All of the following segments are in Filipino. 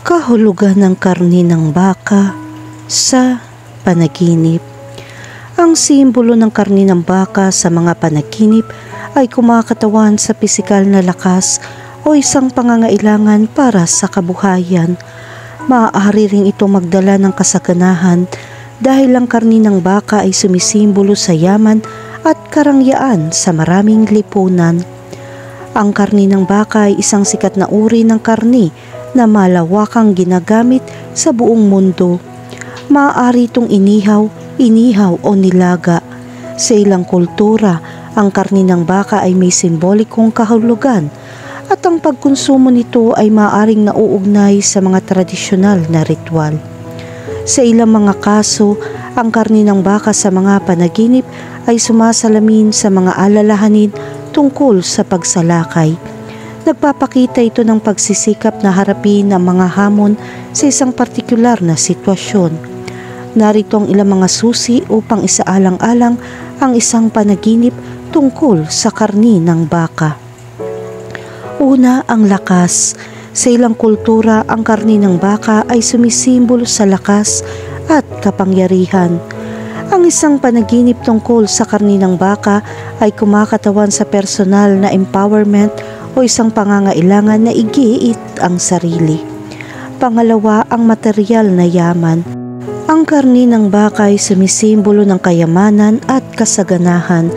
Kahulugan ng karni ng baka sa panaginip. Ang simbolo ng karni ng baka sa mga panaginip ay kumakatawan sa pisikal na lakas o isang pangangailangan para sa kabuhayan. Maaari ring ito magdala ng kasaganahan dahil ang karni ng baka ay sumisimbolo sa yaman at karangyaan sa maraming lipunan. Ang karni ng baka ay isang sikat na uri ng karni na malawakang ginagamit sa buong mundo. Maaari itong inihaw o nilaga. Sa ilang kultura, ang karni ng baka ay may simbolikong kahulugan at ang pagkonsumo nito ay maaaring nauugnay sa mga tradisyonal na ritual. Sa ilang mga kaso, ang karni ng baka sa mga panaginip ay sumasalamin sa mga alalahanin tungkol sa pagsalakay. Nagpapakita ito ng pagsisikap na harapin ang mga hamon sa isang partikular na sitwasyon. Narito ang ilang mga susi upang isaalang-alang ang isang panaginip tungkol sa karni ng baka. Una, ang lakas. Sa ilang kultura, ang karni ng baka ay sumisimbolo sa lakas at kapangyarihan. Ang isang panaginip tungkol sa karni ng baka ay kumakatawan sa personal na empowerment o isang pangangailangan na igiit ang sarili. Pangalawa, ang material na yaman. Ang karni ng baka ay sumisimbolo ng kayamanan at kasaganahan.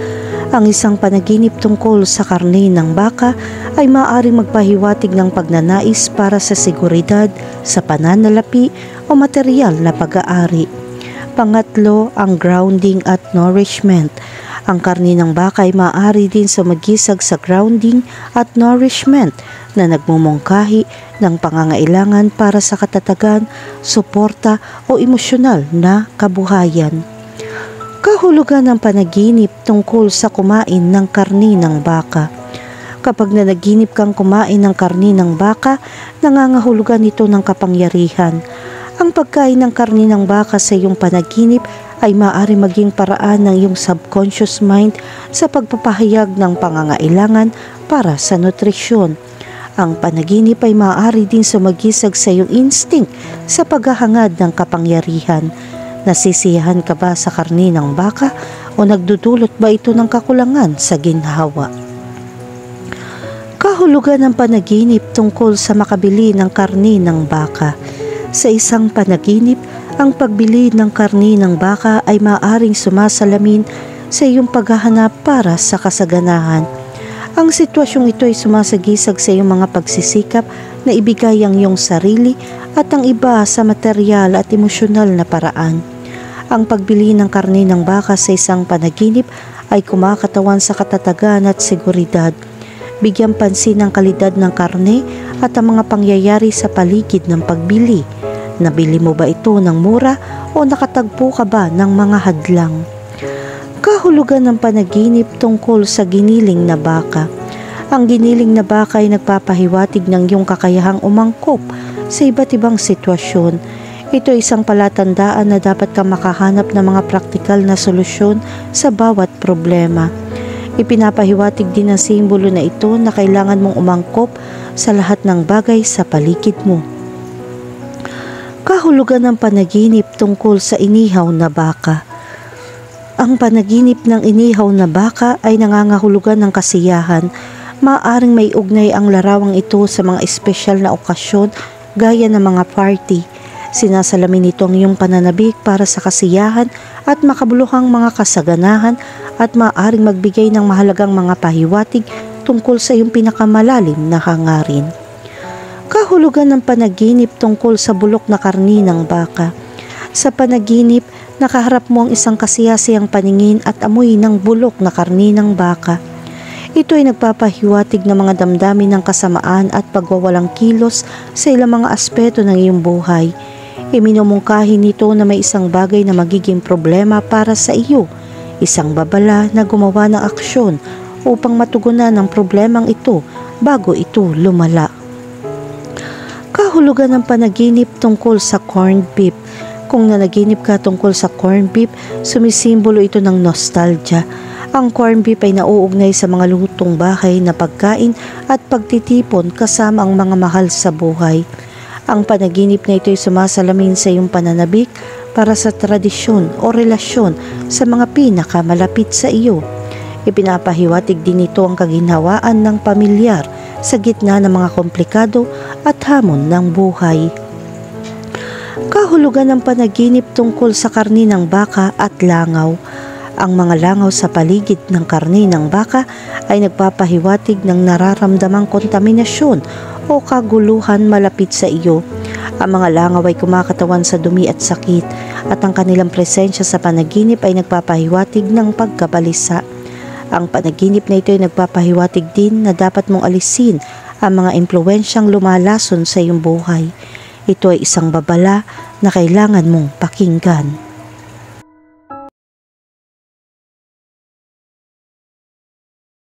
Ang isang panaginip tungkol sa karni ng baka ay maaaring magpahiwatig ng pagnanais para sa seguridad, sa pananalapi o material na pag-aari. Pangatlo, ang grounding at nourishment. Ang karni ng baka ay maaari din sumagisag sa grounding at nourishment na nagmumungkahi ng pangangailangan para sa katatagan, suporta o emosyonal na kabuhayan. Kahulugan ng panaginip tungkol sa kumain ng karni ng baka. Kapag nanaginip kang kumain ng karni ng baka, nangangahulugan ito ng kapangyarihan. Ang pagkain ng karni ng baka sa iyong panaginip ay maaari maging paraan ng iyong subconscious mind sa pagpapahayag ng pangangailangan para sa nutrisyon. Ang panaginip ay maaari din sumagisag sa iyong instinct sa paghahangad ng kapangyarihan. Nasisiyahan ka ba sa karni ng baka o nagdudulot ba ito ng kakulangan sa ginhawa? Kahulugan ng panaginip tungkol sa makabili ng karni ng baka. Sa isang panaginip, ang pagbili ng karni ng baka ay maaaring sumasalamin sa iyong paghahanap para sa kasaganahan. Ang sitwasyong ito ay sumasagisag sa iyong mga pagsisikap na ibigay ang iyong sarili at ang iba sa material at emosyonal na paraan. Ang pagbili ng karni ng baka sa isang panaginip ay kumakatawan sa katatagan at seguridad. Bigyan pansin ang kalidad ng karne at ang mga pangyayari sa paligid ng pagbili. Nabili mo ba ito ng mura o nakatagpo ka ba ng mga hadlang? Kahulugan ng panaginip tungkol sa giniling na baka. Ang giniling na baka ay nagpapahiwatig ng iyong kakayahang umangkop sa iba't ibang sitwasyon. Ito ay isang palatandaan na dapat kang makahanap ng mga praktikal na solusyon sa bawat problema. Ipinapahiwatig din ang simbolo na ito na kailangan mong umangkop sa lahat ng bagay sa paligid mo. Kahulugan ng panaginip tungkol sa inihaw na baka. Ang panaginip ng inihaw na baka ay nangangahulugan ng kasiyahan. Maaaring may ugnay ang larawang ito sa mga espesyal na okasyon gaya ng mga party. Sinasalamin nito ang iyong pananabik para sa kasiyahan at makabuluhang mga kasaganahan at maaaring magbigay ng mahalagang mga pahiwatig tungkol sa iyong pinakamalalim na hangarin. Kahulugan ng panaginip tungkol sa bulok na karni ng baka. Sa panaginip, nakaharap mo ang isang kasiyasiyang paningin at amoy ng bulok na karni ng baka. Ito ay nagpapahiwatig ng mga damdamin ng kasamaan at pagwawalang kilos sa ilang mga aspeto ng iyong buhay. Iminumungkahi nito na may isang bagay na magiging problema para sa iyo, isang babala na gumawa ng aksyon upang matugunan ang problemang ito bago ito lumala. Kahulugan ng panaginip tungkol sa corned beef. Kung nanaginip ka tungkol sa corned beef, sumisimbolo ito ng nostalgia. Ang corned beef ay nauugnay sa mga lutong bahay na pagkain at pagtitipon kasama ang mga mahal sa buhay. Ang panaginip na ito ay sumasalamin sa iyong pananabik para sa tradisyon o relasyon sa mga pinakamalapit sa iyo. Ipinapahiwatig din ito ang kaginhawaan ng pamilyar sa gitna ng mga komplikado at hamon ng buhay. Kahulugan ng panaginip tungkol sa karni ng baka at langaw. Ang mga langaw sa paligid ng karni ng baka ay nagpapahiwatig ng nararamdamang kontaminasyon o kaguluhan malapit sa iyo. Ang mga langaw ay kumakatawan sa dumi at sakit at ang kanilang presensya sa panaginip ay nagpapahiwatig ng pagkabalisa. Ang panaginip na ito ay nagpapahiwatig din na dapat mong alisin ang mga impluwensyang lumalason sa iyong buhay. Ito ay isang babala na kailangan mong pakinggan.